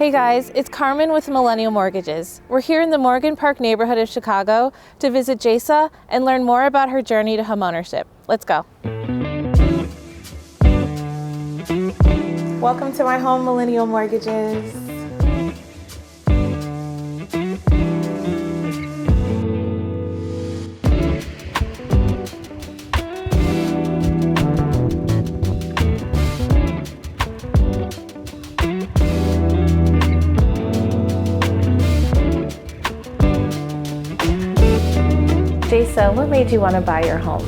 Hey guys, it's Carmen with Millennial Mortgages. We're here in the Morgan Park neighborhood of Chicago to visit JASA and learn more about her journey to homeownership. Let's go. Welcome to my home, Millennial Mortgages. JASA, what made you want to buy your home?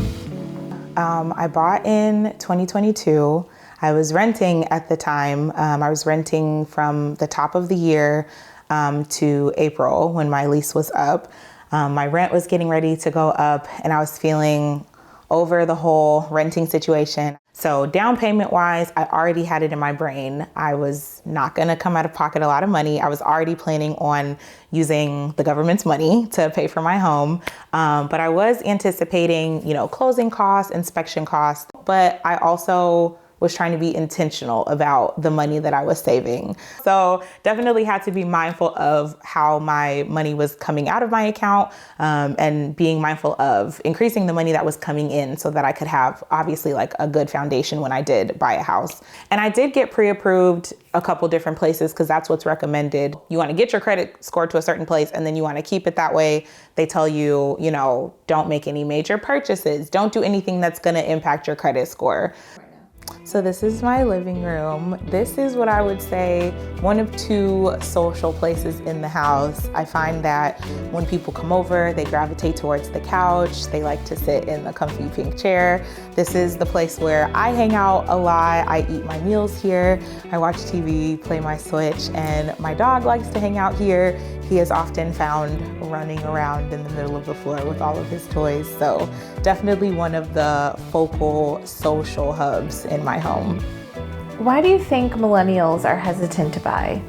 I bought in 2022. I was renting at the time. I was renting from the top of the year to April when my lease was up. My rent was getting ready to go up and I was feeling over the whole renting situation. So down payment wise, I already had it in my brain. I was not gonna come out of pocket a lot of money. I was already planning on using the government's money to pay for my home. But I was anticipating, closing costs, inspection costs, but I also was trying to be intentional about the money that I was saving. So definitely had to be mindful of how my money was coming out of my account and being mindful of increasing the money that was coming in so that I could have obviously like a good foundation when I did buy a house. And I did get pre-approved a couple different places because that's what's recommended. You want to get your credit score to a certain place and then you want to keep it that way. They tell you, don't make any major purchases. Don't do anything that's going to impact your credit score. So this is my living room. This is what I would say one of two social places in the house. I find that when people come over, they gravitate towards the couch. They like to sit in the comfy pink chair. This is the place where I hang out a lot. I eat my meals here. I watch TV, play my Switch, and my dog likes to hang out here. He is often found running around in the middle of the floor with all of his toys. So definitely one of the focal social hubs in my home. Why do you think millennials are hesitant to buy?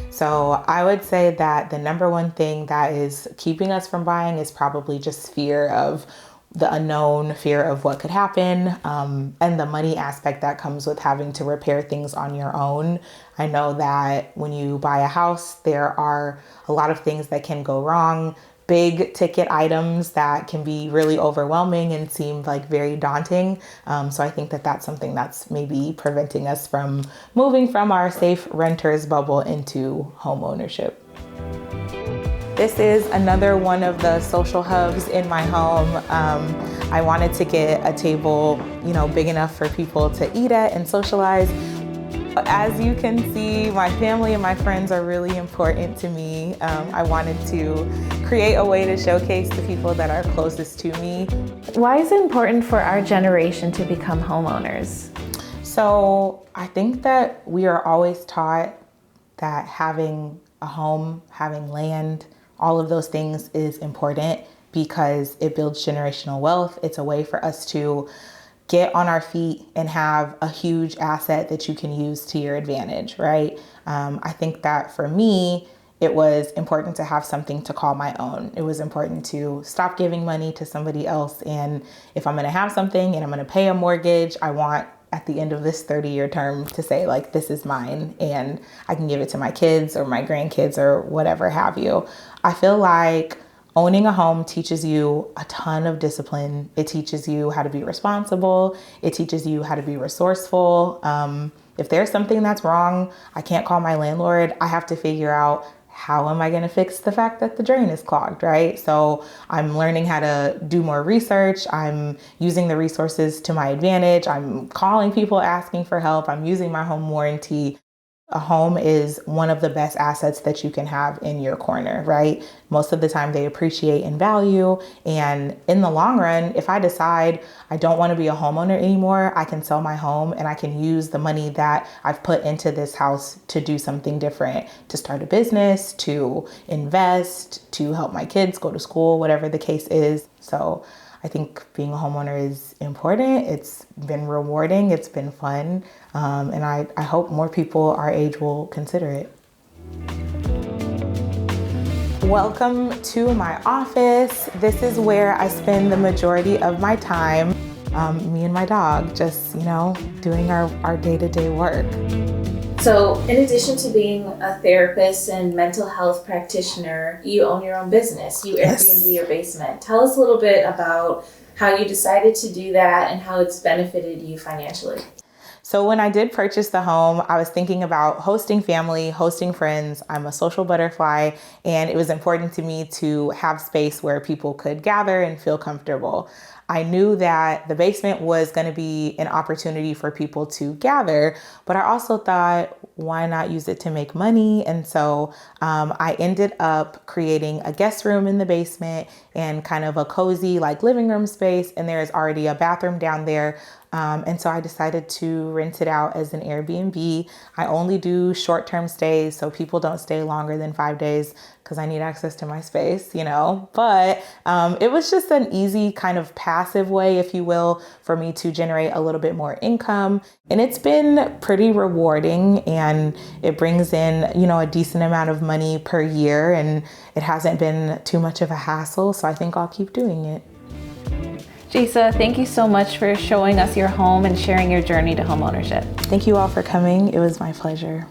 So I would say that the number one thing that is keeping us from buying is probably just fear of the unknown, fear of what could happen, and the money aspect that comes with having to repair things on your own. I know that when you buy a house, there are a lot of things that can go wrong, big ticket items that can be really overwhelming and seem like very daunting. So I think that that's something that's maybe preventing us from moving from our safe renter's bubble into home ownership. This is another one of the social hubs in my home. I wanted to get a table, big enough for people to eat at and socialize. As you can see, my family and my friends are really important to me. I wanted to create a way to showcase the people that are closest to me. Why is it important for our generation to become homeowners? So I think that we are always taught that having a home, having land, all of those things is important because it builds generational wealth. It's a way for us to get on our feet and have a huge asset that you can use to your advantage, right? I think that for me, it was important to have something to call my own. It was important to stop giving money to somebody else. And if I'm gonna have something and I'm gonna pay a mortgage, I want at the end of this 30-year term to say like, this is mine and I can give it to my kids or my grandkids or whatever have you. I feel like owning a home teaches you a ton of discipline. It teaches you how to be responsible. It teaches you how to be resourceful. If there's something that's wrong, I can't call my landlord. I have to figure out how am I going to fix the fact that the drain is clogged, right? So I'm learning how to do more research. I'm using the resources to my advantage. I'm calling people asking for help. I'm using my home warranty. A home is one of the best assets that you can have in your corner, right? Most of the time they appreciate in value. And in the long run, if I decide I don't want to be a homeowner anymore, I can sell my home and I can use the money that I've put into this house to do something different, to start a business, to invest, to help my kids go to school, whatever the case is. So I think being a homeowner is important. It's been rewarding. It's been fun. And I hope more people our age will consider it. Welcome to my office. This is where I spend the majority of my time. Me and my dog just, doing our day-to-day work. So, in addition to being a therapist and mental health practitioner, you own your own business. You Airbnb your basement. Tell us a little bit about how you decided to do that and how it's benefited you financially. So when I did purchase the home, I was thinking about hosting family, hosting friends. I'm a social butterfly, and it was important to me to have space where people could gather and feel comfortable. I knew that the basement was going to be an opportunity for people to gather, but I also thought, why not use it to make money? And so I ended up creating a guest room in the basement and kind of a cozy like living room space. And there's already a bathroom down there. And so I decided to rent it out as an Airbnb. I only do short-term stays, so people don't stay longer than 5 days because I need access to my space, you know. But it was just an easy kind of passive way, if you will, for me to generate a little bit more income. And it's been pretty rewarding, and it brings in, you know, a decent amount of money per year, and it hasn't been too much of a hassle. So I think I'll keep doing it. JASA, thank you so much for showing us your home and sharing your journey to homeownership. Thank you all for coming. It was my pleasure.